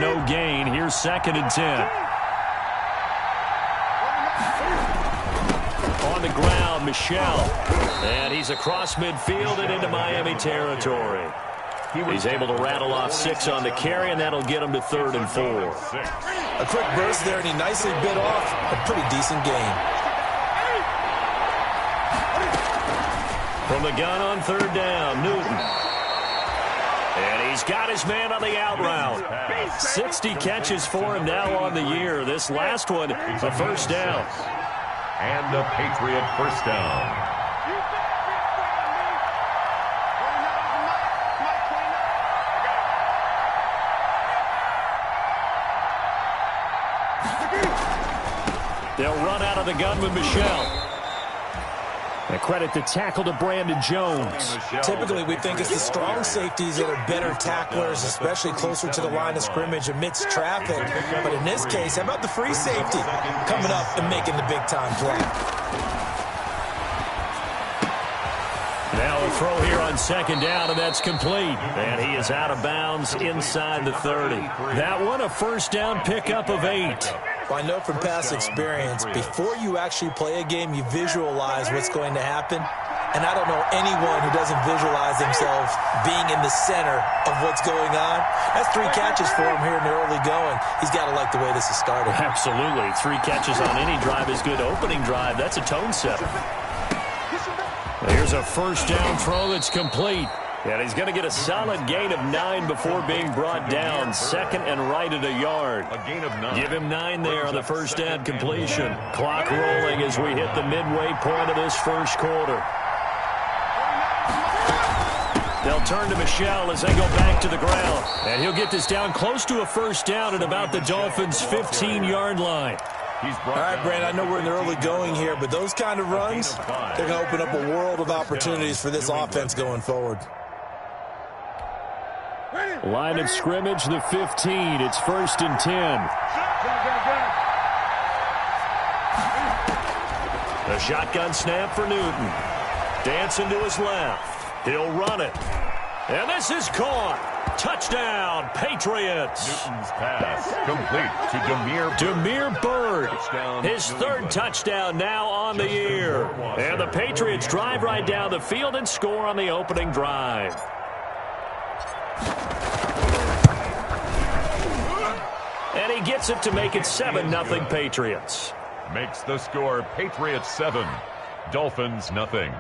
no gain. Here's 2nd and 10. On the ground, Michel. And he's across midfield and into Miami territory. He's able to rattle off 6 on the carry, and that'll get him to 3rd and 4. A quick burst there, and he nicely bit off a pretty decent gain. From the gun on 3rd down, Newton. And he's got his man on the out route. 60 catches for him now on the year. This last one, a first down. And a Patriot first down. They'll run out of the gun with Michel. A credit the tackle to Brandon Jones. Typically, we think it's the strong safeties that are better tacklers, especially closer to the line of scrimmage amidst traffic. But in this case, how about the free safety coming up and making the big-time play? Now a throw here on 2nd down, and that's complete. And he is out of bounds inside the 30. That one, a first down pickup of 8. Well, I know from past experience, before you actually play a game, you visualize what's going to happen. And I don't know anyone who doesn't visualize themselves being in the center of what's going on. That's 3 catches for him here in the early going. He's got to like the way this is started. Absolutely. 3 catches on any drive is good. Opening drive, that's a tone setter. Here's a first down throw that's complete. And he's going to get a solid gain of 9 before being brought down. 2nd and right at a yard. A gain of 9. Give him 9 there on the first down completion. Clock rolling as we hit the midway point of this first quarter. They'll turn to Michel as they go back to the ground. And he'll get this down close to a first down at about the Dolphins' 15-yard line. All right, Brand, I know we're in the early going here, but those kind of runs, they're going to open up a world of opportunities for this offense going forward. Line of scrimmage, the 15. It's 1st and 10. A shotgun snap for Newton. Dancing to his left. He'll run it. And this is caught. Touchdown, Patriots. Newton's pass complete to Demir Bird. His 3rd touchdown now on the year. And the Patriots drive right down the field and score on the opening drive. And he gets it to make it 7-0 Patriots. Makes the score Patriots 7, Dolphins nothing.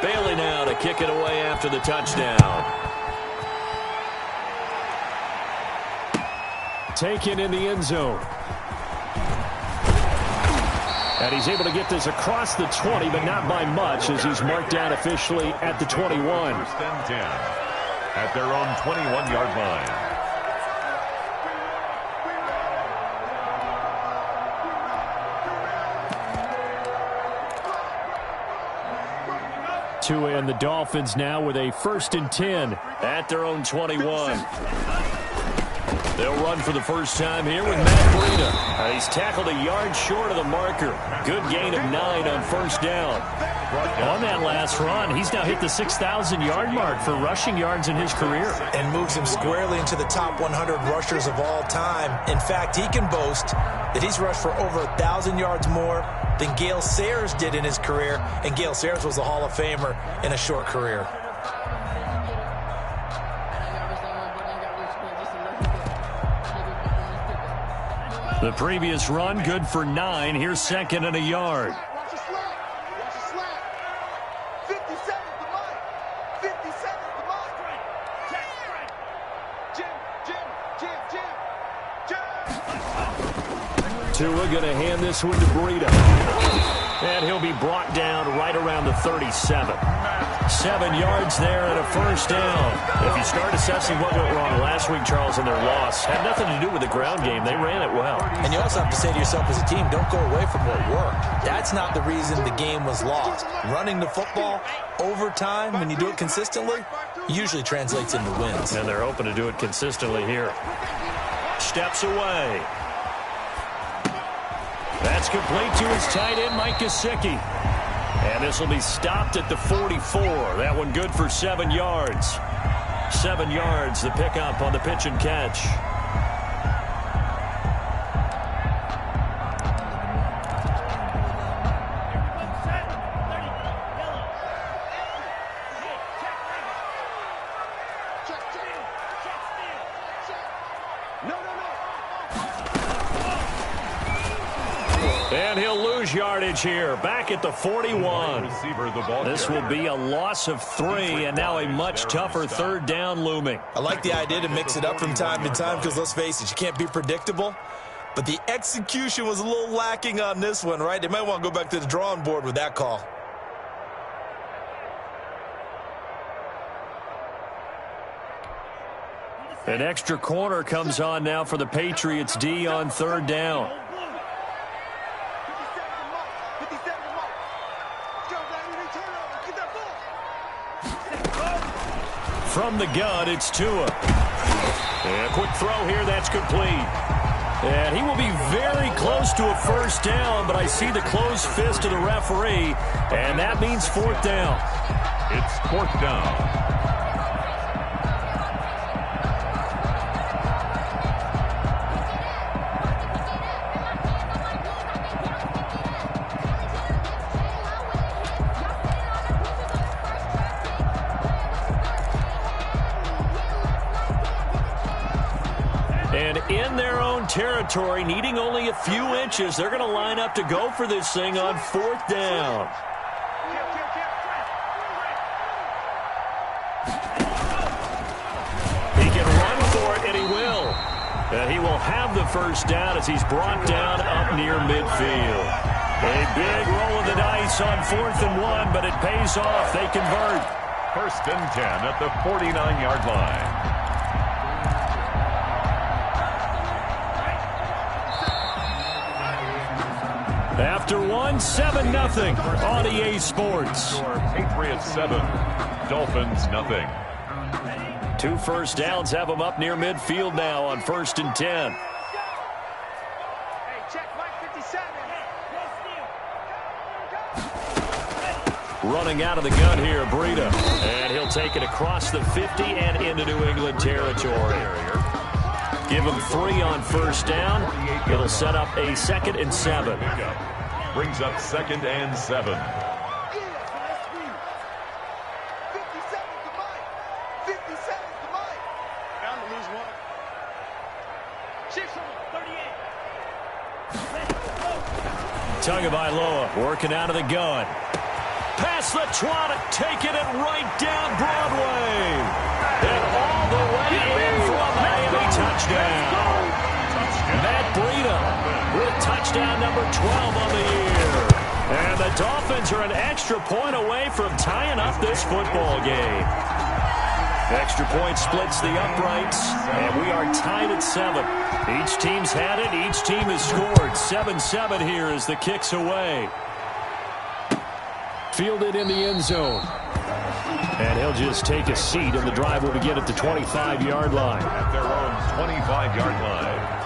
Bailey now to kick it away after the touchdown. Taken in the end zone. And he's able to get this across the 20, but not by much, as he's marked down officially at the 21. 1st and 10 at their own 21-yard line. And the Dolphins now with a 1st and 10 at their own 21. They'll run for the first time here with Matt Breida. He's tackled a yard short of the marker. Good gain of 9 on first down. On that last run, he's now hit the 6,000-yard mark for rushing yards in his career. And moves him squarely into the top 100 rushers of all time. In fact, he can boast that he's rushed for over 1,000 yards more than Gale Sayers did in his career. And Gale Sayers was a Hall of Famer in a short career. The previous run, good for 9. Here's 2nd and a yard. Tua going to hand this one to Breida. And he'll be brought down right around the 37. 7 yards there and a first down. If you start assessing what went wrong last week, Charles, in their loss, had nothing to do with the ground game. They ran it well. And you also have to say to yourself as a team, don't go away from what worked. That's not the reason the game was lost. Running the football over time, when you do it consistently, usually translates into wins. And they're hoping to do it consistently here. Steps away. That's complete to his tight end, Mike Gesicki. And this will be stopped at the 44. That one good for 7 yards. 7 yards, the pickup on the pitch and catch. And he'll lose yardage here, back at the 41. This will be a loss of 3, and now a much tougher third down looming. I like the idea to mix it up from time to time because, let's face it, you can't be predictable. But the execution was a little lacking on this one, right? They might want to go back to the drawing board with that call. An extra corner comes on now for the Patriots D on third down. From the gun, it's Tua. And a quick throw here, that's complete. And he will be very close to a first down, but I see the closed fist of the referee, and that means fourth down. It's fourth down. And in their own territory, needing only a few inches, they're going to line up to go for this thing on fourth down. He can run for it, and he will. And he will have the first down as he's brought down up near midfield. A big roll of the dice on 4th and 1, but it pays off. They convert. First and 10 at the 49-yard line. After 1, 7-0 on EA Sports. Patriots 7, Dolphins 0. 2 first downs have them up near midfield now on 1st and 10. Running out of the gun here, Breida. And he'll take it across the 50 and into New England territory. Give him 3 on first down. It'll set up a 2nd and 7. Brings up 2nd and 7. Tagovailoa working out of the gun. Past the 20, taking it right down Broadway. And all the way in for a Miami touchdown. Matt Breida with touchdown number 12 on the year. And the Dolphins are an extra point away from tying up this football game. Extra point splits the uprights, and we are tied at 7. Each team's had it. Each team has scored. 7-7 here as the kick's away. Fielded in the end zone. And he'll just take a seat, and the drive will begin at the 25-yard line. At their own 25-yard line.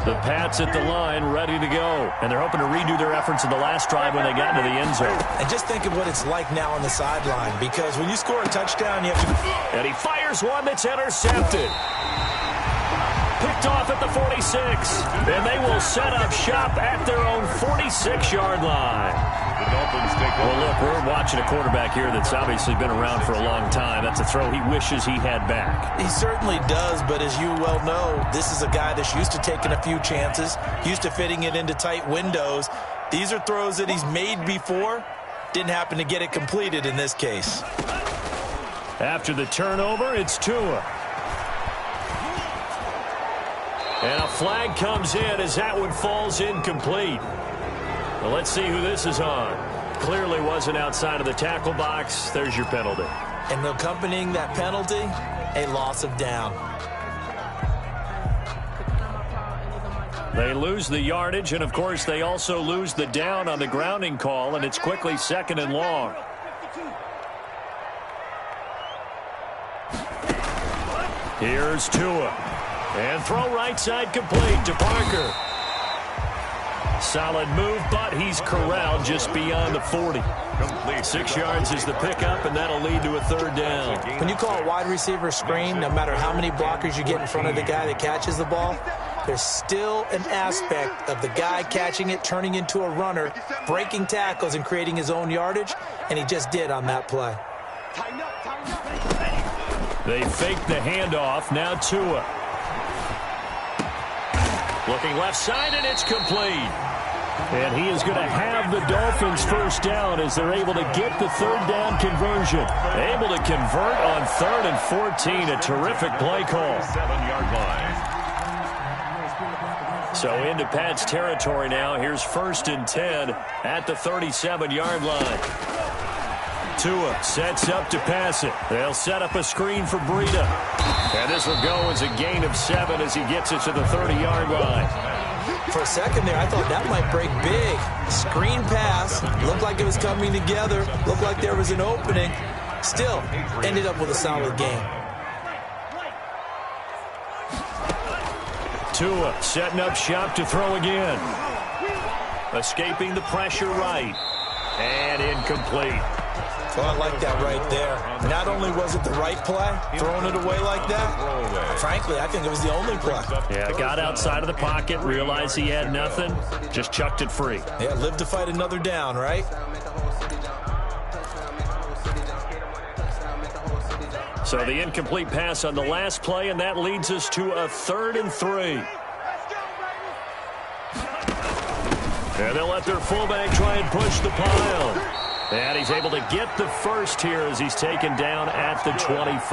The Pats at the line, ready to go. And they're hoping to redo their efforts in the last drive when they got into the end zone. And just think of what it's like now on the sideline, because when you score a touchdown, you have to... And he fires one that's intercepted. Picked off at the 46. And they will set up shop at their own 46-yard line. The Dolphins take over. Well, look, we're watching a quarterback here that's obviously been around for a long time. That's a throw he wishes he had back. He certainly does, but as you well know, this is a guy that's used to taking a few chances, used to fitting it into tight windows. These are throws that he's made before. Didn't happen to get it completed in this case. After the turnover, it's Tua. And a flag comes in as that one falls incomplete. Well, let's see who this is on. Clearly wasn't outside of the tackle box. There's your penalty. And accompanying that penalty, a loss of down. They lose the yardage, and, of course, they also lose the down on the grounding call, and it's quickly 2nd and long. Here's Tua. And throw right side complete to Parker. Solid move, but he's corralled just beyond the 40. 6 yards is the pickup, and that'll lead to a third down. When you call a wide receiver screen, no matter how many blockers you get in front of the guy that catches the ball, there's still an aspect of the guy catching it, turning into a runner, breaking tackles and creating his own yardage, and he just did on that play. They fake the handoff. Now Tua. Looking left side, and it's complete. And he is going to have the Dolphins first down as they're able to get the third down conversion. Able to convert on 3rd and 14. A terrific play call. 7-yard line. So into Pat's territory now. Here's 1st and 10 at the 37-yard line. Tua sets up to pass it. They'll set up a screen for Breida. And this will go as a gain of 7 as he gets it to the 30-yard line. For a second there, I thought that might break big. Screen pass. Looked like it was coming together. Looked like there was an opening. Still, ended up with a solid gain. Tua setting up shop to throw again. Escaping the pressure right. And incomplete. Well, I like that right there. Not only was it the right play, throwing it away like that, frankly, I think it was the only play. Yeah, got outside of the pocket, realized he had nothing, just chucked it free. Yeah, live to fight another down, right? So the incomplete pass on the last play, and that leads us to a 3rd and 3. And they'll let their fullback try and push the pile. And he's able to get the first here as he's taken down at the 25.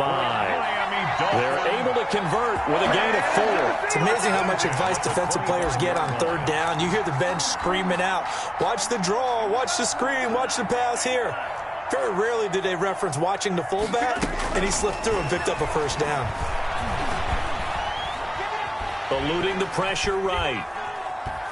They're able to convert with a gain of 4. It's amazing how much advice defensive players get on 3rd down. You hear the bench screaming out, watch the draw, watch the screen, watch the pass here. Very rarely do they reference watching the fullback, and he slipped through and picked up a first down. Eluding the pressure right.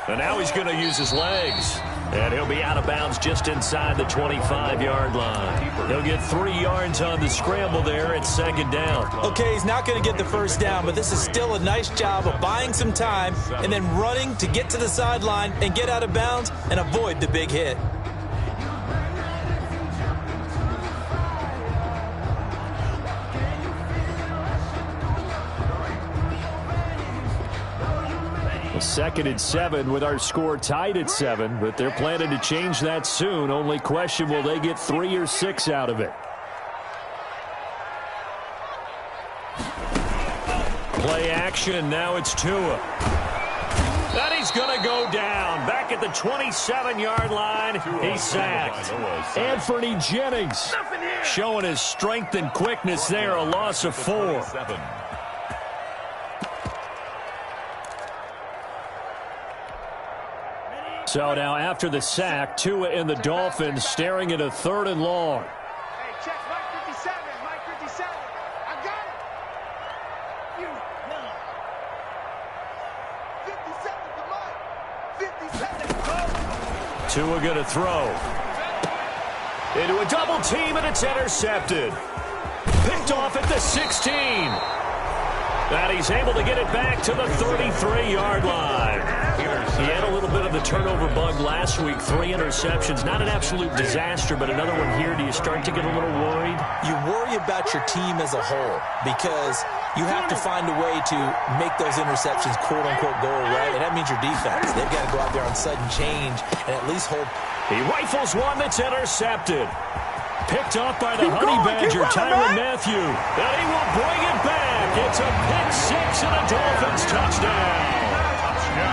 And now he's going to use his legs. And he'll be out of bounds just inside the 25-yard line. He'll get 3 yards on the scramble there at 2nd down. Okay, he's not going to get the first down, but this is still a nice job of buying some time and then running to get to the sideline and get out of bounds and avoid the big hit. Second and 7 with our score tied at 7, but they're planning to change that soon. Only question, will they get 3 or 6 out of it? Play action, now it's Tua. And he's going to go down. Back at the 27-yard line, he's sacked. Anthony Jennings showing his strength and quickness there, a loss of 4. So now after the sack, Tua and the Dolphins staring at a 3rd and long. Hey, check, Mike 57, Mike 57. I got it. You, no. 57 to Mike. 57. Tua going to throw. Into a double team, and it's intercepted. Picked off at the 16. And he's able to get it back to the 33-yard line. He had a little bit of the turnover bug last week, 3 interceptions. Not an absolute disaster, but another one here. Do you start to get a little worried? You worry about your team as a whole because you have to find a way to make those interceptions, quote-unquote, go away, and that means your defense. They've got to go out there on sudden change and at least hold. He rifles one that's intercepted. Picked off by the Honey Badger, Tyrann Mathieu. And he will bring it back. It's a pick 6 and a Dolphins touchdown.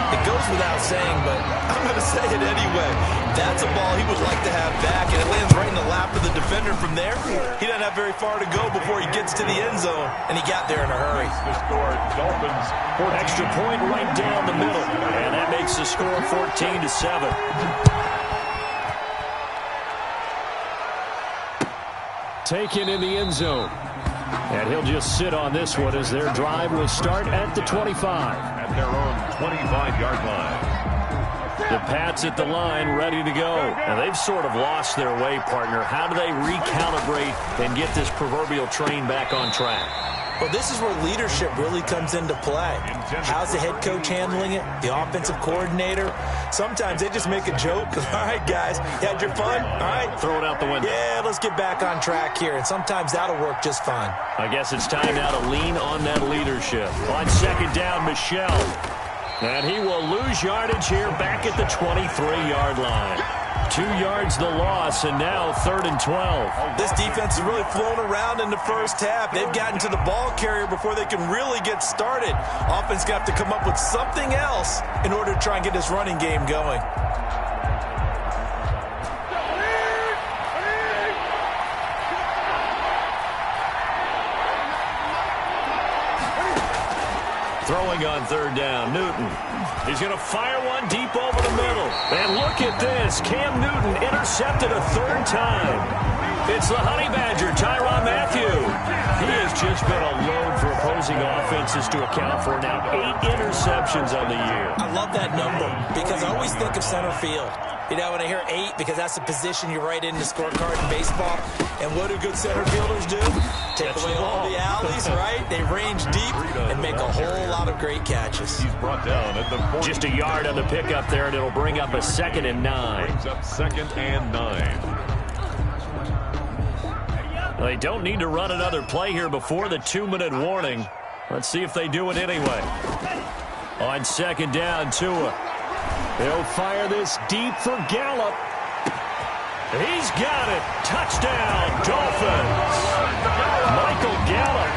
It goes without saying, but I'm going to say it anyway. That's a ball he would like to have back, and it lands right in the lap of the defender from there. He doesn't have very far to go before he gets to the end zone, and he got there in a hurry. The score, Dolphins 14. Extra point right down the middle, and that makes the score 14-7. Taken in the end zone. And he'll just sit on this one as their drive will start at the 25. At their own 25-yard line. The Pats at the line ready to go. And they've sort of lost their way, partner. How do they recalibrate and get this proverbial train back on track? Well, this is where leadership really comes into play. How's the head coach handling it? The offensive coordinator? Sometimes they just make a joke. All right, guys, you had your fun? All right. Throw it out the window. Yeah, let's get back on track here. And sometimes that'll work just fine. I guess it's time now to lean on that leadership. On second down, Michel. And he will lose yardage here back at the 23-yard line. 2 yards the loss, and now 3rd and 12. This defense has really flown around in the first half. They've gotten to the ball carrier before they can really get started. Offense got to come up with something else in order to try and get this running game going. Throwing on 3rd down, Newton. He's going to fire one deep over the middle. And look at this. Cam Newton intercepted a 3rd time. It's the Honey Badger, Tyrann Mathieu. He has just been a load for opposing offenses to account for now 8 interceptions on the year. I love that number because I always think of center field. You know, when I hear 8, because that's the position you write in the scorecard in baseball. And what do good center fielders do? Take away all the alleys, right? They range deep and make a whole lot of great catches. He's brought down at the 40. Just a yard on the pickup there, and it'll bring up a 2nd and 9. Brings up 2nd and 9. They don't need to run another play here before the 2-minute warning. Let's see if they do it anyway. On 2nd down, Tua. He'll fire this deep for Gallup. He's got it. Touchdown, Dolphins. Michael Gallup,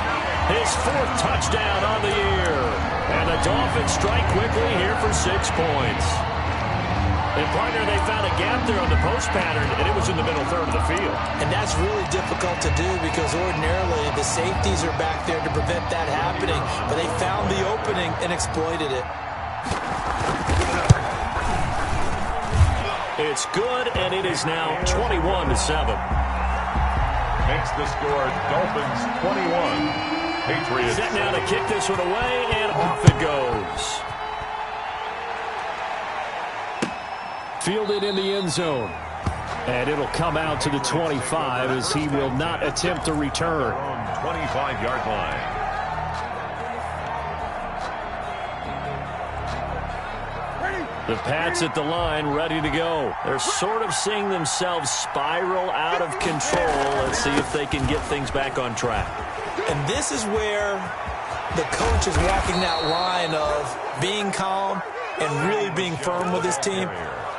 his 4th touchdown on the year. And the Dolphins strike quickly here for 6 points. And, partner, they found a gap there on the post pattern, and it was in the middle 3rd of the field. And that's really difficult to do because ordinarily the safeties are back there to prevent that happening. But they found the opening and exploited it. It's good, and it is now 21-7. Makes the score Dolphins 21. Patriots. Set now to kick this one away, and off it goes. Fielded in the end zone. And it'll come out to the 25 as he will not attempt to return. 25-yard line. The Pats at the line, ready to go. They're sort of seeing themselves spiral out of control. Let's see if they can get things back on track. And this is where the coach is walking that line of being calm and really being firm with his team.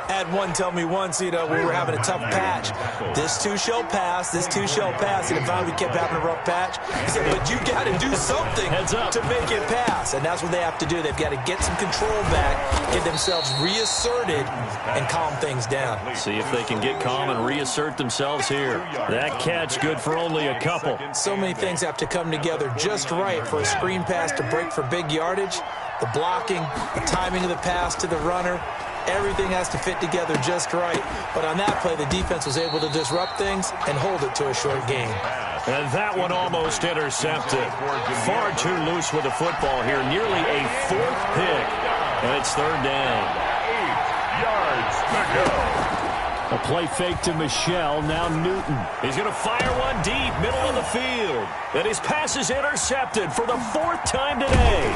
I had one tell me once, you know, we were having a tough patch. This too shall pass. This too shall pass. And finally we kept having a rough patch. He said, but you got to do something to make it pass. And that's what they have to do. They've got to get some control back, get themselves reasserted, and calm things down. See if they can get calm and reassert themselves here. That catch good for only a couple. So many things have to come together just right for a screen pass to break for big yardage. The blocking, the timing of the pass to the runner. Everything has to fit together just right. But on that play, the defense was able to disrupt things and hold it to a short gain. And that one almost intercepted. Far too loose with the football here. Nearly a 4th pick. And it's 3rd down. 8 yards to go. A play fake to Michel. Now Newton. He's going to fire one deep, middle of the field. And his pass is intercepted for the 4th time today.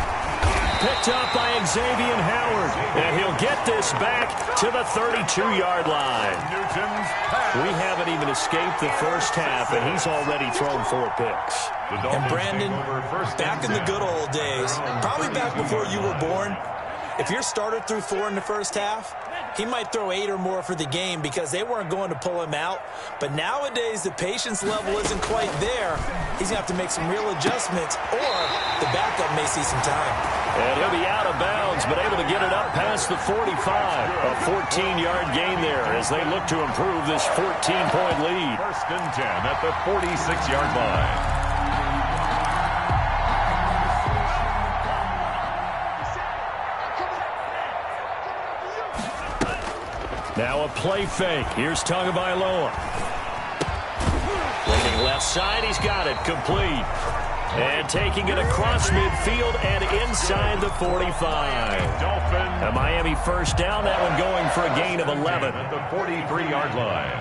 Picked up by Xavier Howard. And he'll get this back to the 32-yard line. We haven't even escaped the first half, and he's already thrown 4 picks. And Brandon, back in the good old days, probably back before you were born, if your starter threw 4 in the first half, he might throw 8 or more for the game because they weren't going to pull him out. But nowadays, the patience level isn't quite there. He's going to have to make some real adjustments, or the backup may see some time. And he'll be out of bounds, but able to get it up past the 45. A 14-yard gain there as they look to improve this 14-point lead. 1st and 10 at the 46-yard line. Now a play fake. Here's Tagovailoa. Looking left side. He's got it. Complete. And taking it across midfield and inside the 45. A Miami 1st down. That one going for a gain of 11. At the 43-yard line.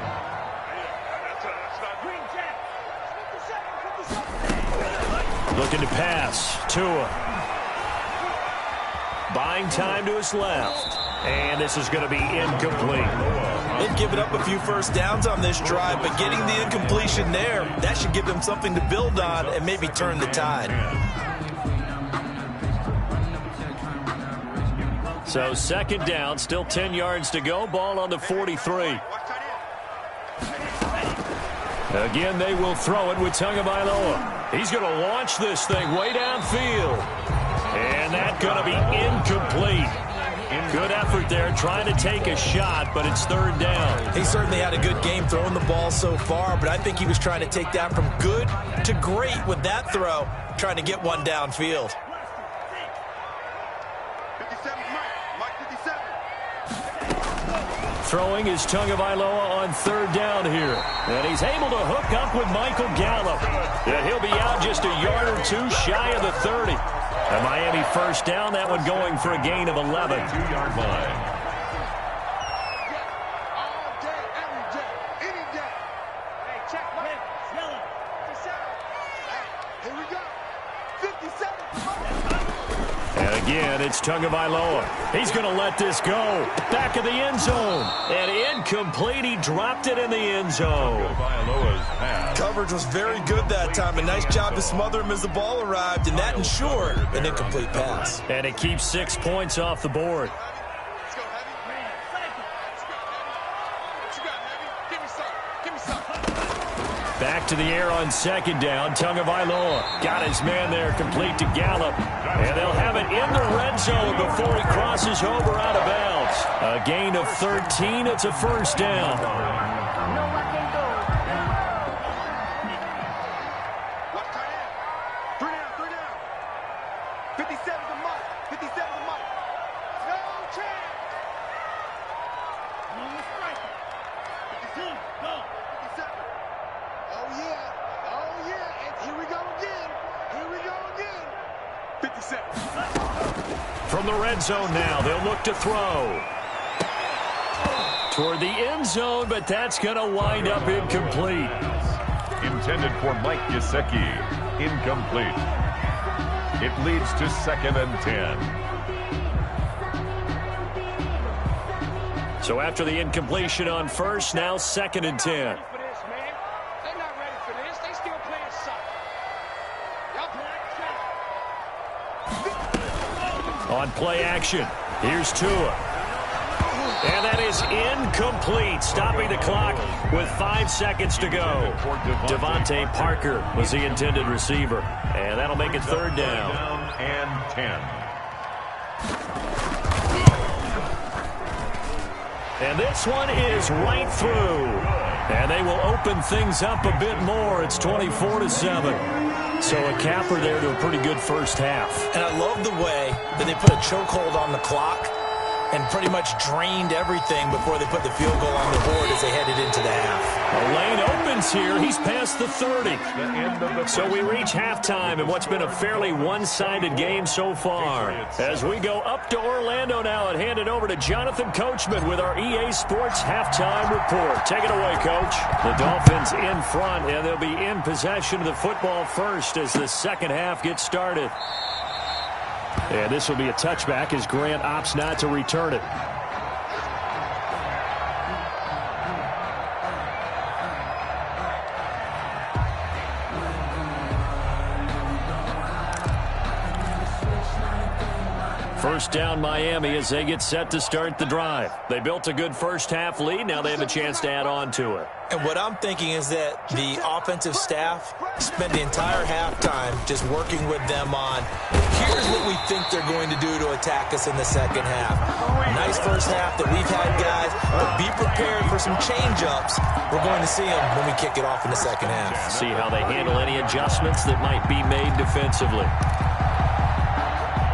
Looking to pass. Tua. Buying time to his left. And this is going to be incomplete. They've given up a few first downs on this drive, but getting the incompletion there, that should give them something to build on and maybe turn the tide. So second down, still 10 yards to go. Ball on the 43. Again, they will throw it with Tagovailoa. He's going to launch this thing way downfield. And that's going to be incomplete. Good effort there, trying to take a shot, but it's third down. He certainly had a good game throwing the ball so far, but I think he was trying to take that from good to great with that throw, trying to get one downfield. 57, Mike 57. Throwing is Tagovailoa on third down here. And he's able to hook up with Michael Gallup. And he'll be out just a yard or two shy of the 30. A Miami first down, that one going for a gain of 11. 2-yard line. All day, every day, any day. Hey, check, Mike. 57. Hey, here we go. 57. And again, it's Tagovailoa. He's going to let this go. Back of the end zone. And incomplete. He dropped it in the end zone. Tagovailoa's pass. Coverage was very good that time. A nice job to smother him as the ball arrived, and that ensured an incomplete pass. And it keeps 6 points off the board. Let's go, Heavy. Let's go, Heavy. What you got, Heavy? Give me some. Give me some. Back to the air on second down. Tagovailoa got his man there, complete to Gallup. And they'll have it in the red zone before he crosses over out of bounds. A gain of 13. It's a first down. Watch tight end. 3 down, 3 down. 57's a Mike. 57's a Mike. No chance. 52, go. 57. Oh, yeah. Oh, yeah. And here we go again. Here we go again. 57. From the red zone now, they'll look to throw. Toward the end zone, but that's going to wind up incomplete. Intended for Mike Gesicki. Incomplete. It leads to 2nd and 10. So after the incompletion on first, now 2nd and 10. For this, man. They're not ready for this. They still playing soccer. Y'all playing. On play action, here's Tua. And that is incomplete, stopping the clock with 5 seconds to go. Devontae Parker was the intended receiver. And that'll make it third down. And 10. And this one is right through. And they will open things up a bit more. It's 24-7. So a capper there to a pretty good first half. And I love the way that they put a chokehold on the clock and pretty much drained everything before they put the field goal on the board as they headed into the half. A lane opens here. He's past the 30. So we reach halftime in what's been a fairly one-sided game so far. As we go up to Orlando now and hand it over to Jonathan Coachman with our EA Sports Halftime Report. Take it away, Coach. The Dolphins in front, and they'll be in possession of the football first as the second half gets started. And this will be a touchback as Grant opts not to return it. First down Miami as they get set to start the drive. They built a good first half lead. Now they have a chance to add on to it. And what I'm thinking is that the offensive staff spent the entire halftime just working with them on, here's what we think they're going to do to attack us in the second half. Nice first half that we've had, guys, but be prepared for some change-ups. We're going to see them when we kick it off in the second half. See how they handle any adjustments that might be made defensively.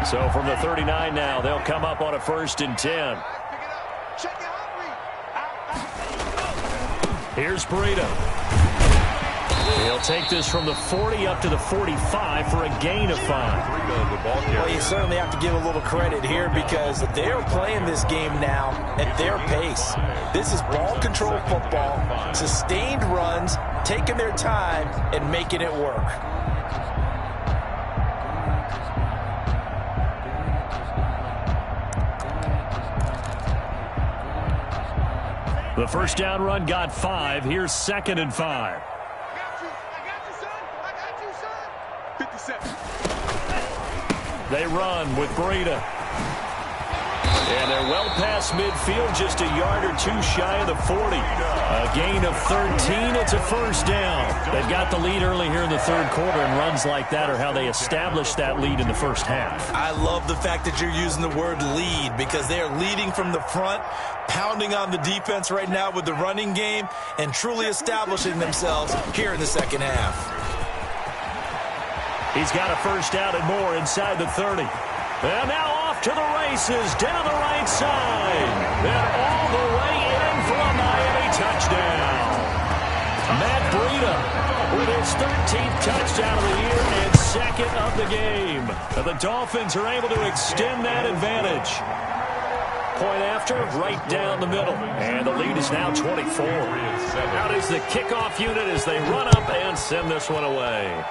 So from the 39 now, they'll come up on a 1st and 10. Here's Breida. He'll take this from the 40 up to the 45 for a gain of 5. Well, you certainly have to give a little credit here because they're playing this game now at their pace. This is ball control football, sustained runs, taking their time, and making it work. The first down run got 5. Here's 2nd and 5. I got you, son. I got you, son. 57. They run with Breida. And they're well past midfield, just a yard or two shy of the 40. A gain of 13. It's a first down. They've got the lead early here in the third quarter, and runs like that are how they established that lead in the first half. I love the fact that you're using the word lead because they are leading from the front, pounding on the defense right now with the running game, and truly establishing themselves here in the second half. He's got a first down and more inside the 30. And now off to the races down the right side. And all the way in for a Miami touchdown. Matt Breida with his 13th touchdown of the year and 2nd of the game. And the Dolphins are able to extend that advantage. Point after, right down the middle. And the lead is now 24. Out is the kickoff unit as they run up and send this one away.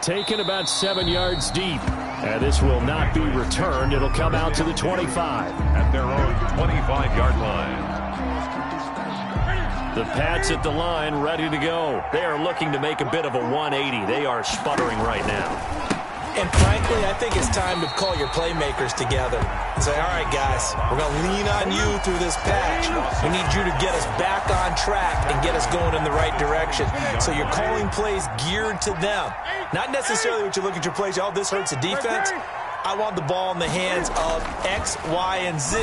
Taken about 7 yards deep. And this will not be returned. It'll come out to the 25. At their own 25-yard line. The Pats at the line, ready to go. They are looking to make a bit of a 180. They are sputtering right now. And frankly, I think it's time to call your playmakers together and say, all right, guys, we're going to lean on you through this patch. We need you to get us back on track and get us going in the right direction. So you're calling plays geared to them. Not necessarily what you look at your plays, oh, this hurts the defense. I want the ball in the hands of X, Y, and Z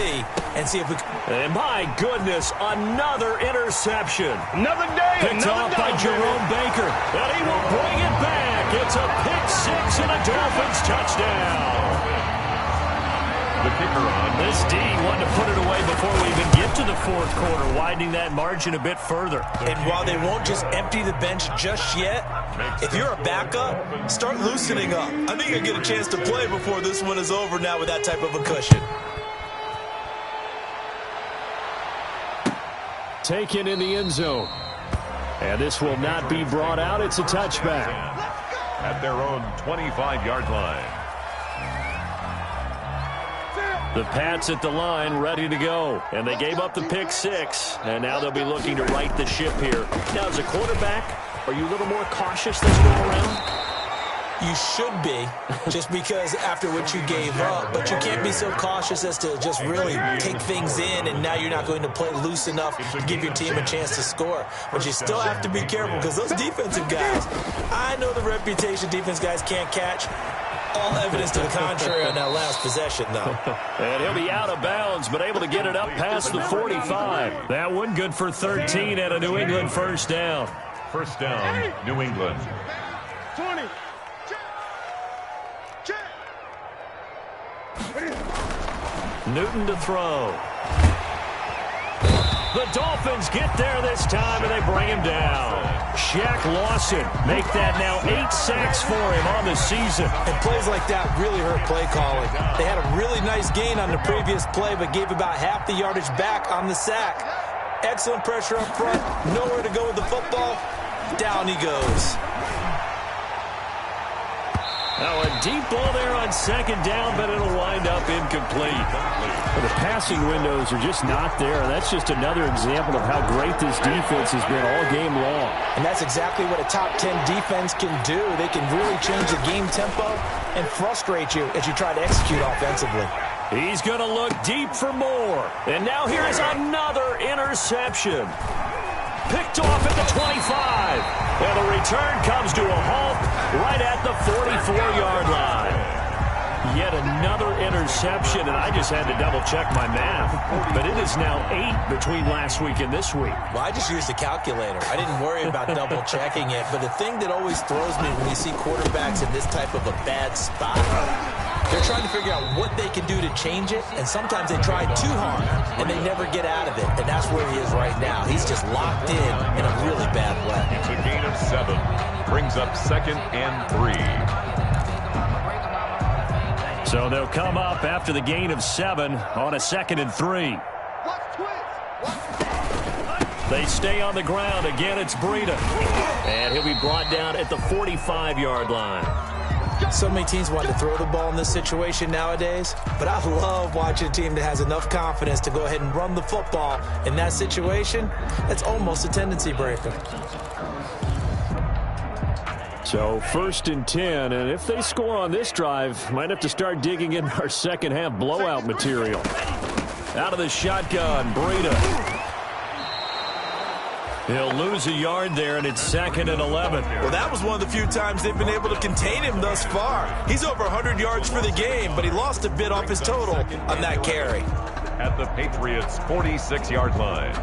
and see if we can. And my goodness, another interception. Another day, Picked off by Jerome Baker. And he will bring it back. It's a pick-6 and a Dolphins touchdown. The kicker on. This D wanted to put it away before we even get to the fourth quarter, widening that margin a bit further. And while they won't just empty the bench just yet, if you're a backup, start loosening up. I think you'll get a chance to play before this one is over now with that type of a cushion. Taken in the end zone. And this will not be brought out. It's a touchback. At their own 25-yard line. The Pats at the line, ready to go. And they gave up the pick-6. And now they'll be looking to right the ship here. Now, as a quarterback, are you a little more cautious this go around? You should be, just because after what you gave up. But you can't be so cautious as to just really take things in, and now you're not going to play loose enough to give your team a chance to score. But you still have to be careful because those defensive guys, I know the reputation defense guys can't catch. All evidence to the contrary on that last possession, though. And he'll be out of bounds, but able to get it up past the 45. That one good for 13 at a New England first down. First down, New England. 20. Newton to throw. The Dolphins get there this time, and they bring him down. Shaq Lawson make that now 8 sacks for him on the season. And plays like that really hurt play calling. They had a really nice gain on the previous play, but gave about half the yardage back on the sack. Excellent pressure up front. Nowhere to go with the football. Down he goes. Now a deep ball there on second down, but it'll wind up incomplete. Well, the passing windows are just not there. That's just another example of how great this defense has been all game long. And that's exactly what a top 10 defense can do. They can really change the game tempo and frustrate you as you try to execute offensively. He's going to look deep for more. And now here's another interception. Picked off at the 25. And the return comes to a halt right at the 44-yard line. Yet another interception, and I just had to double-check my math. But it is now 8 between last week and this week. Well, I just used a calculator. I didn't worry about double-checking it. But the thing that always throws me when you see quarterbacks in this type of a bad spot, they're trying to figure out what they can do to change it, and sometimes they try too hard, and they never get out of it, and that's where he is right now. He's just locked in a really bad way. It's a gain of 7. Brings up 2nd and 3. So they'll come up after the gain of 7 on a 2nd and 3. They stay on the ground. Again, it's Breida. And he'll be brought down at the 45-yard line. So many teams want to throw the ball in this situation nowadays, but I love watching a team that has enough confidence to go ahead and run the football in that situation. That's almost a tendency breaker. So 1st and 10, and if they score on this drive, might have to start digging in our second half blowout material. Out of the shotgun, Breida. He'll lose a yard there, and it's 2nd and 11. Well, that was one of the few times they've been able to contain him thus far. He's over 100 yards for the game, but he lost a bit off his total on that carry. At the Patriots' 46-yard line.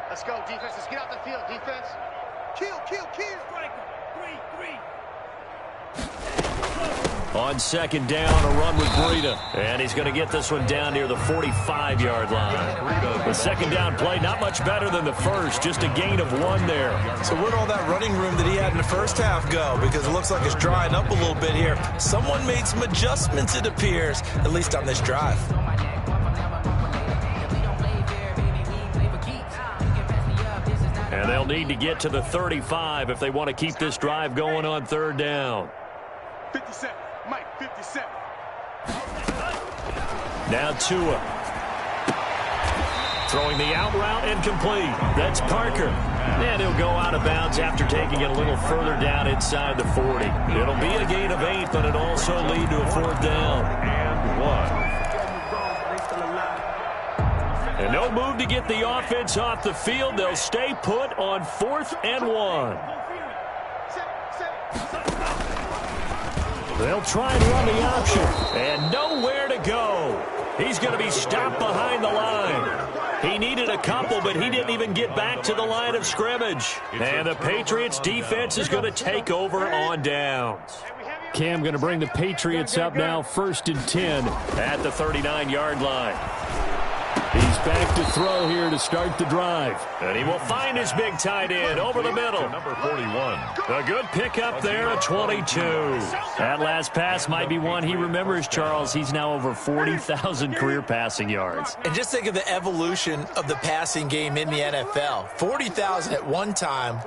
Let's go, defense. Let's get out the field, defense. Kill. On 2nd down, a run with Breida. And he's going to get this one down near the 45-yard line. The 2nd down play, not much better than the first, just a gain of 1 there. So where'd all that running room that he had in the first half go? Because it looks like it's drying up a little bit here. Someone made some adjustments, it appears, at least on this drive. And they'll need to get to the 35 if they want to keep this drive going on 3rd down. 57. Mike, 57. Now Tua. Throwing the out route incomplete. That's Parker. And he'll go out of bounds after taking it a little further down inside the 40. It'll be a gain of 8, but it'll also lead to a 4th down. And 1. And no move to get the offense off the field. They'll stay put on 4th and 1. They'll try and run the option. And nowhere to go. He's going to be stopped behind the line. He needed a couple, but he didn't even get back to the line of scrimmage. And the Patriots defense is going to take over on downs. Cam going to bring the Patriots up now, 1st and 10 at the 39-yard line. He's back to throw here to start the drive. And he will find his big tight end over the middle. Number 41. A good pickup there at 22. That last pass might be one he remembers, Charles. He's now over 40,000 career passing yards. And just think of the evolution of the passing game in the NFL. 40,000 at one time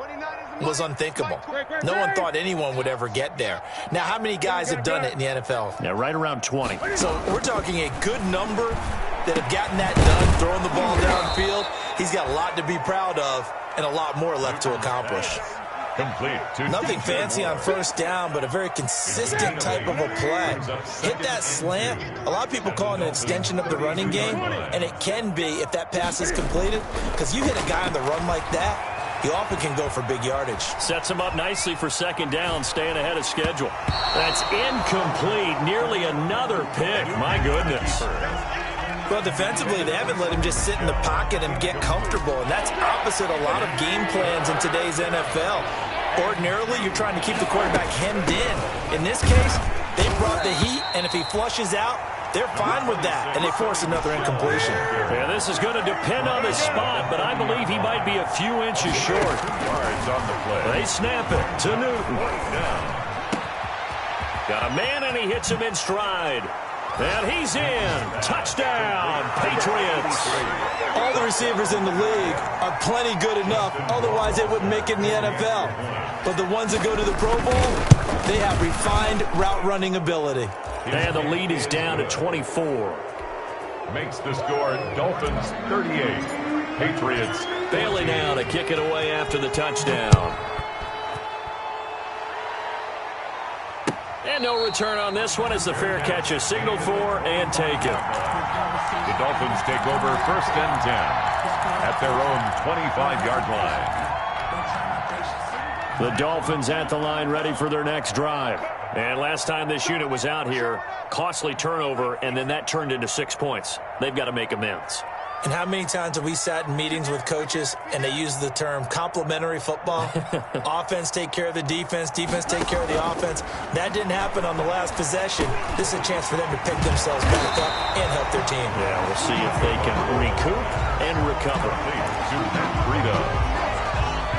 was unthinkable. No one thought anyone would ever get there. Now, how many guys have done it in the NFL? Yeah, right around 20. So we're talking a good number that have gotten that done, throwing the ball downfield. He's got a lot to be proud of and a lot more left to accomplish. Complete. Nothing fancy on 1st down, but a very consistent type of a play. Hit that slant. A lot of people call it an extension of the running game, and it can be if that pass is completed, because you hit a guy on the run like that, he often can go for big yardage. Sets him up nicely for 2nd down, staying ahead of schedule. That's incomplete. Nearly another pick. My goodness. Well, defensively, they haven't let him just sit in the pocket and get comfortable, and that's opposite a lot of game plans in today's NFL. Ordinarily, you're trying to keep the quarterback hemmed in. In this case, they brought the heat, and if he flushes out, they're fine with that, and they force another incompletion. Yeah, this is going to depend on the spot, but I believe he might be a few inches short. Yards on the play. They snap it to Newton. Got a man, and he hits him in stride. And he's in. Touchdown, Patriots. All the receivers in the league are plenty good enough. Otherwise, they wouldn't make it in the NFL. But the ones that go to the Pro Bowl, they have refined route running ability. And the lead is down to 24. Makes the score Dolphins 38. Patriots. Bailey now to kick it away after the touchdown. And no return on this one as the fair catch is signaled for and taken. The Dolphins take over 1st and 10 at their own 25-yard line. The Dolphins at the line ready for their next drive. And last time this unit was out here, costly turnover, and then that turned into 6 points. They've got to make amends. And how many times have we sat in meetings with coaches and they use the term complementary football? Offense take care of the defense, defense take care of the offense. That didn't happen on the last possession. This is a chance for them to pick themselves back up and help their team. Yeah, we'll see if they can recoup and recover. Breida.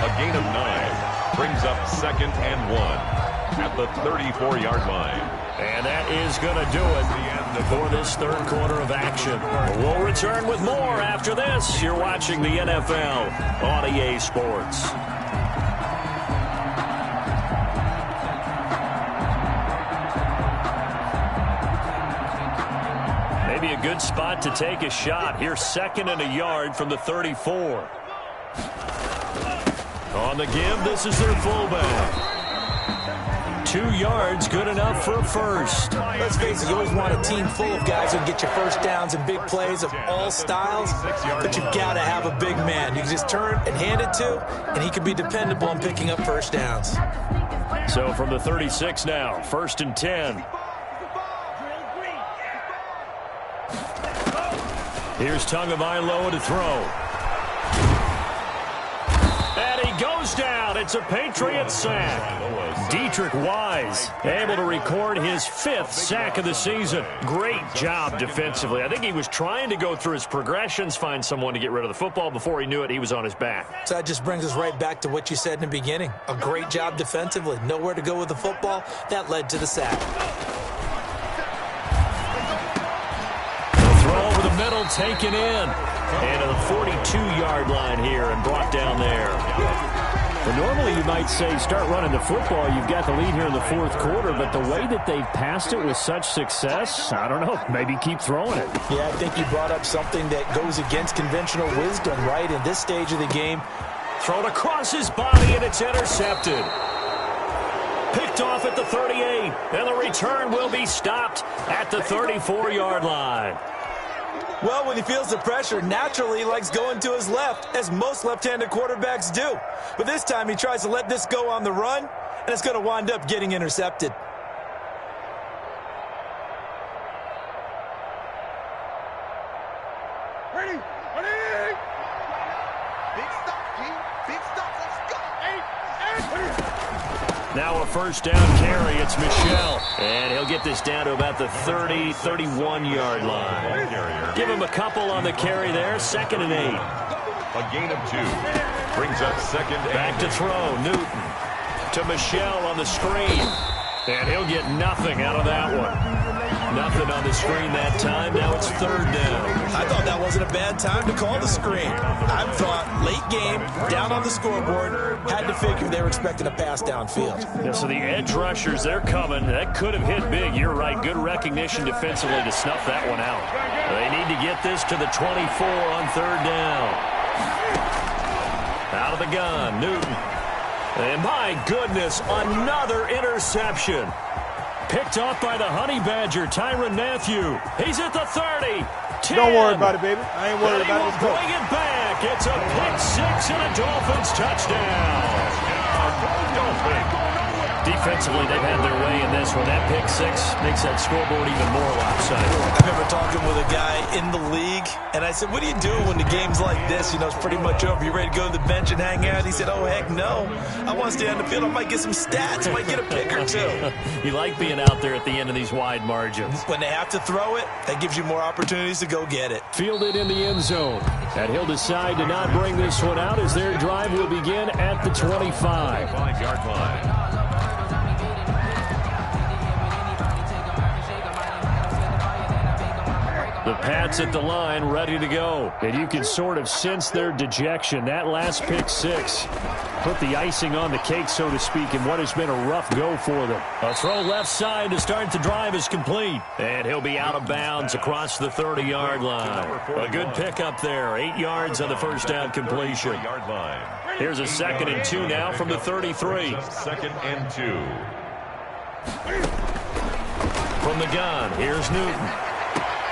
A gain of 9 brings up 2nd and 1. at the 34-yard line. And that is going to do it for this third quarter of action. We'll return with more after this. You're watching the NFL on EA Sports. Maybe a good spot to take a shot. Here's 2nd and a yard from the 34. On the give, this is their fullback. 2 yards, good enough for a first. Let's face it, you always want a team full of guys who can get you first downs and big plays of all styles, but you've got to have a big man. You can just turn and hand it to, and he can be dependable on picking up first downs. So from the 36 now, 1st and 10. Here's Tagovailoa to throw. And he goes down. It's a Patriot sack. Dietrich Wise able to record his 5th sack of the season. Great job defensively. I think he was trying to go through his progressions, find someone to get rid of the football. Before he knew it, he was on his back. So that just brings us right back to what you said in the beginning. A great job defensively. Nowhere to go with the football. That led to the sack. The throw over the middle, taken in. And to the 42-yard line here and brought down there. Well, normally you might say start running the football. You've got the lead here in the 4th quarter, but the way that they've passed it with such success, I don't know, maybe keep throwing it. Yeah, I think you brought up something that goes against conventional wisdom, right? In this stage of the game. Thrown across his body, and it's intercepted. Picked off at the 38, and the return will be stopped at the 34-yard line. Well, when he feels the pressure, naturally he likes going to his left, as most left-handed quarterbacks do. But this time he tries to let this go on the run, and it's going to wind up getting intercepted. Ready? Ready? Big stop, G. Big stop. Let's go. Now a first down carry. It's Michel. And he'll get this down to about the 30, 31-yard line. Give him a couple on the carry there. 2nd and 8. A gain of 2. Brings up 2nd and Back to throw. Newton to Michel on the screen. And he'll get nothing out of that one. Nothing on the screen that time. Now it's 3rd down. I thought that wasn't a bad time to call the screen. I thought late game, down on the scoreboard, had to figure they were expecting a pass downfield. Yeah, so the edge rushers, they're coming. That could have hit big. You're right. Good recognition defensively to snuff that one out. They need to get this to the 24 on 3rd down. Out of the gun, Newton. And my goodness, another interception. Picked off by the Honey Badger, Tyrann Mathieu. He's at the 30. 10. Don't worry about it, baby. I ain't worried about it. Let's go. Bring it back. It's a pick-6 and a Dolphins touchdown. Dolphins. Defensively, they've had their way in this one. That pick-6 makes that scoreboard even more lopsided. I remember talking with a guy in the league, and I said, what do you do when the game's like this? You know, it's pretty much over. You ready to go to the bench and hang out? He said, oh, heck no. I want to stay on the field. I might get some stats. I might get a pick or two. You like being out there at the end of these wide margins. When they have to throw it, that gives you more opportunities to go get it. Fielded in the end zone. And he'll decide to not bring this one out as their drive will begin at the 25. 5-yard line. The Pats at the line, ready to go. And you can sort of sense their dejection. That last pick-6 put the icing on the cake, so to speak, in what has been a rough go for them. A throw left side to start the drive is complete. And he'll be out of bounds across the 30-yard line. A good pickup there. 8 yards on the first down completion. Here's a 2nd and 2 now from the 33. 2nd and 2. From the gun, here's Newton.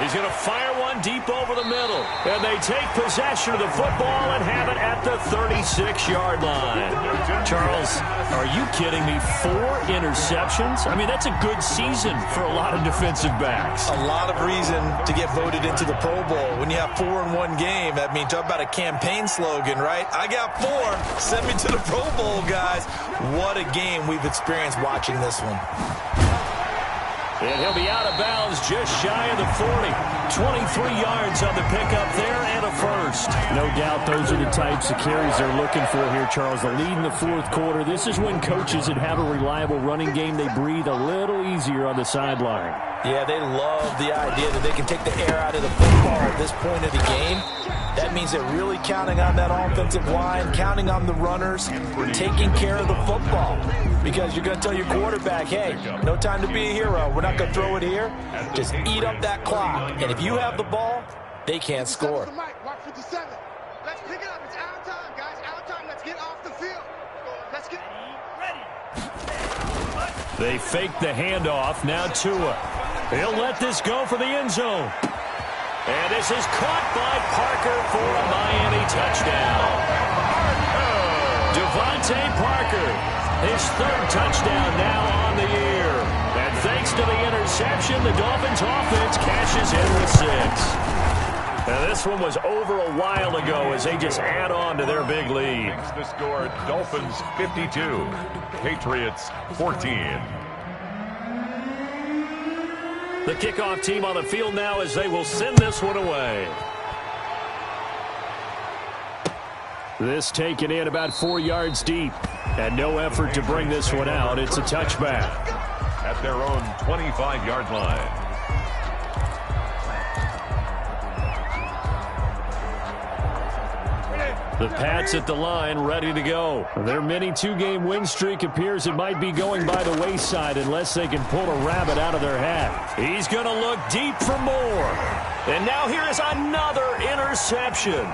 He's going to fire one deep over the middle. And they take possession of the football and have it at the 36-yard line. Charles, are you kidding me? 4 interceptions? I mean, that's a good season for a lot of defensive backs. A lot of reason to get voted into the Pro Bowl. When you have 4 in one game, I mean, talk about a campaign slogan, right? I got 4. Send me to the Pro Bowl, guys. What a game we've experienced watching this one. And he'll be out of bounds just shy of the 40. 23 yards on the pickup there and a first. No doubt those are the types of carries they're looking for here, Charles. The lead in the fourth quarter. This is when coaches that have a reliable running game, they breathe a little easier on the sideline. Yeah, they love the idea that they can take the air out of the football at this point of the game. That means they're really counting on that offensive line, counting on the runners, taking care of the football. Because you're going to tell your quarterback, hey, no time to be a hero. We're not going to throw it here. Just eat up that clock. And if you have the ball, they can't score. Watch 57. Let's pick it up. It's our time, guys. Our time. Let's get off the field. Let's get ready. They fake the handoff. Now Tua. He'll let this go for the end zone. And this is caught by Parker for a Miami touchdown. Devontae Parker, his third touchdown now on the year. And thanks to the interception, the Dolphins offense cashes in with 6. Now this one was over a while ago as they just add on to their big lead. The score, Dolphins 52, Patriots 14. The kickoff team on the field now as they will send this one away. This taken in about 4 yards deep. And no effort to bring this one out. It's a touchback. At their own 25-yard line. The Pats at the line, ready to go. Their mini two-game win streak appears it might be going by the wayside unless they can pull a rabbit out of their hat. He's going to look deep for more. And now here is another interception.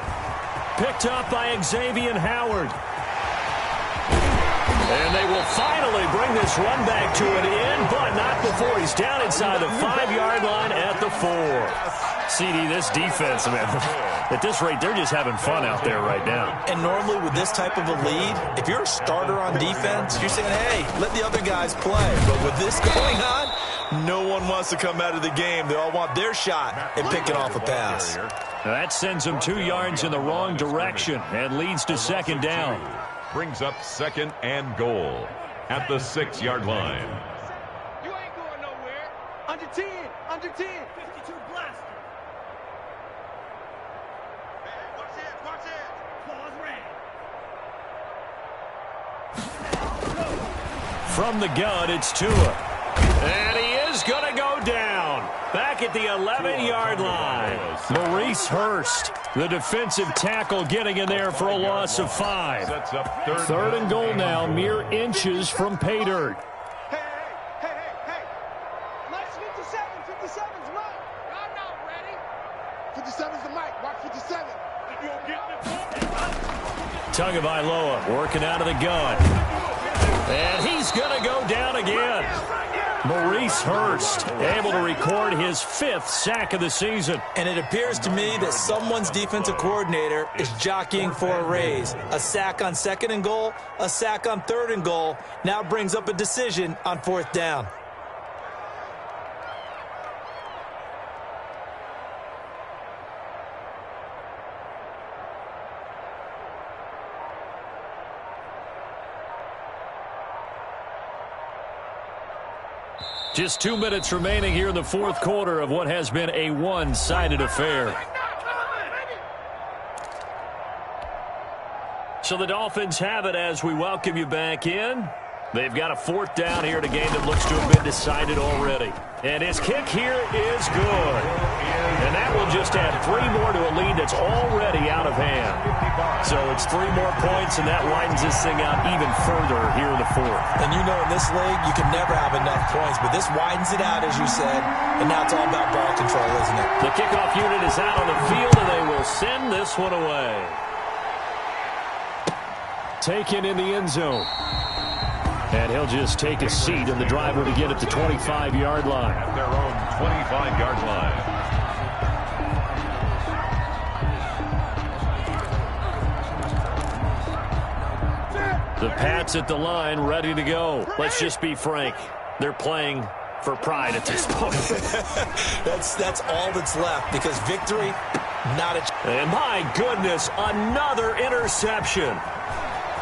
Picked up by Xavier Howard. And they will finally bring this run back to an end, but not before he's down inside the 5-yard line at the 4. CD, this defense, man, at this rate, they're just having fun out there right now. And normally with this type of a lead, if you're a starter on defense, you're saying, hey, let the other guys play. But with this going on, no one wants to come out of the game. They all want their shot at picking off a pass. That sends them 2 yards in the wrong direction and leads to second down. Brings up second and goal at the 6-yard line. You ain't going nowhere. Under 10. Under 10. 52 blaster. Hey, watch it. Watch it. Pause red. From the gun, it's Tua. And he is going to go down. Back at the 11-yard line. Maurice Hurst, the defensive tackle, getting in there for a loss of 5. Sets up Third and goal now, mere inches from pay dirt. Hey. Nice 57. 57's Mike. I'm not ready. 57's the Mike. Watch 57. Tagovailoa working out of the gun. And he's going to go down again. Maurice Hurst able to record his 5th sack of the season. And it appears to me that someone's defensive coordinator is jockeying for a raise. A sack on 2nd and goal, a sack on 3rd and goal, now brings up a decision on 4th down. Just 2 minutes remaining here in the fourth quarter of what has been a one-sided affair. So the Dolphins have it as we welcome you back in. They've got a 4th down here in a game that looks to have been decided already. And his kick here is good. And that will just add 3 more to a lead that's already out of hand. So it's 3 more points, and that widens this thing out even further here in the 4th. And you know in this league, you can never have enough points, but this widens it out, as you said, and now it's all about ball control, isn't it? The kickoff unit is out on the field, and they will send this one away. Taken in the end zone. And he'll just take a seat, and the drive will begin at the 25-yard line. At their own 25-yard line. The Pats at the line, ready to go. Let's just be frank. They're playing for pride at this point. That's all that's left, because victory, not a chance. And my goodness, another interception.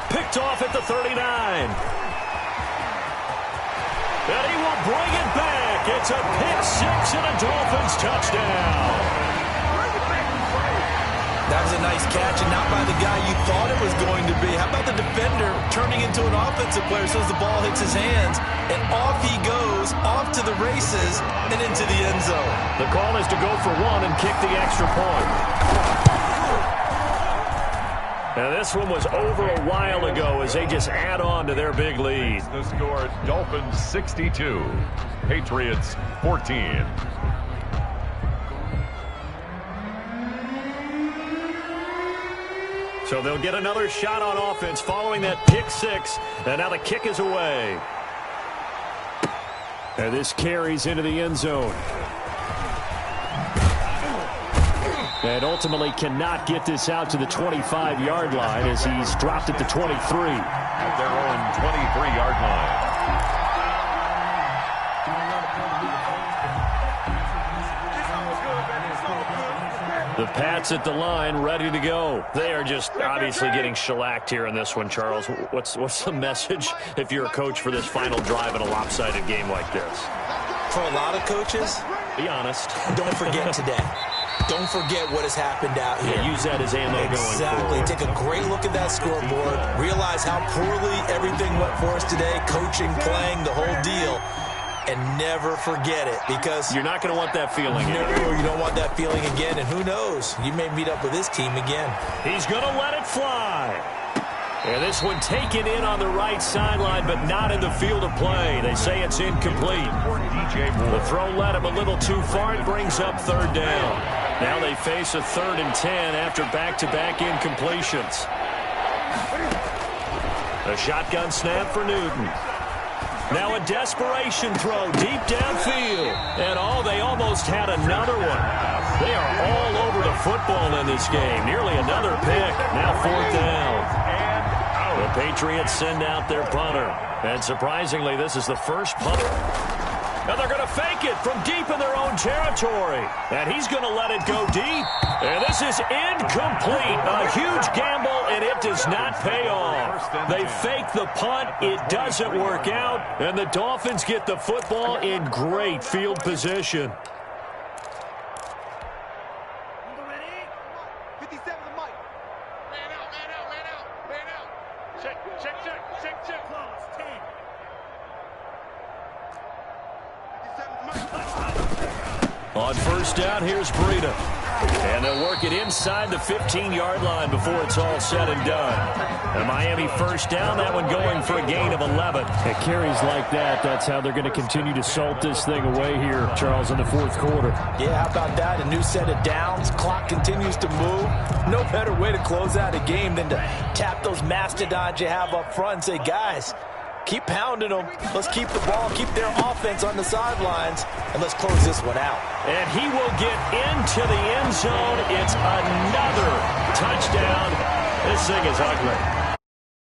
Picked off at the 39. And he will bring it back. It's a pick 6 and a Dolphins touchdown. That was a nice catch, and not by the guy you thought it was going to be. How about the defender turning into an offensive player as soon as the ball hits his hands, and off he goes, off to the races, and into the end zone. The call is to go for one and kick the extra point. Now this one was over a while ago as they just add on to their big lead. The score, Dolphins 62, Patriots 14. So they'll get another shot on offense following that pick six, and now the kick is away. And this carries into the end zone. And ultimately cannot get this out to the 25-yard line as he's dropped at the 23. At their own 23-yard line. The Pats at the line, ready to go. They are just obviously getting shellacked here in this one, Charles. What's the message if you're a coach for this final drive in a lopsided game like this? For a lot of coaches, be honest. Don't forget today. Don't forget what has happened out here. Yeah, use that as ammo going forward. Exactly. Take a great look at that scoreboard. Realize how poorly everything went for us today. Coaching, playing, the whole deal. And never forget it, because you're not going to want that feeling. No, you don't want that feeling again. And who knows? You may meet up with this team again. He's going to let it fly. And this one taken in on the right sideline, but not in the field of play. They say it's incomplete. The throw led him a little too far. It brings up third down. Now they face a 3rd and 10 after back-to-back incompletions. A shotgun snap for Newton. Now a desperation throw deep downfield. And they almost had another one. They are all over the football in this game. Nearly another pick. Now 4th down. The Patriots send out their punter. And surprisingly, this is the first punt. Now they're going to fake it from deep in their own territory. And he's going to let it go deep. And this is incomplete. A huge gamble, and it does not pay off. They fake the punt. It doesn't work out. And the Dolphins get the football in great field position. On first down, here's Breida. And they'll work it inside the 15-yard line before it's all said and done. A Miami first down, that one going for a gain of 11. It carries like that. That's how they're going to continue to salt this thing away here, Charles, in the 4th quarter. Yeah, how about that? A new set of downs. Clock continues to move. No better way to close out a game than to tap those mastodons you have up front and say, guys, keep pounding them. Let's keep the ball, keep their offense on the sidelines, and let's close this one out. And he will get into the end zone. It's another touchdown. This thing is ugly.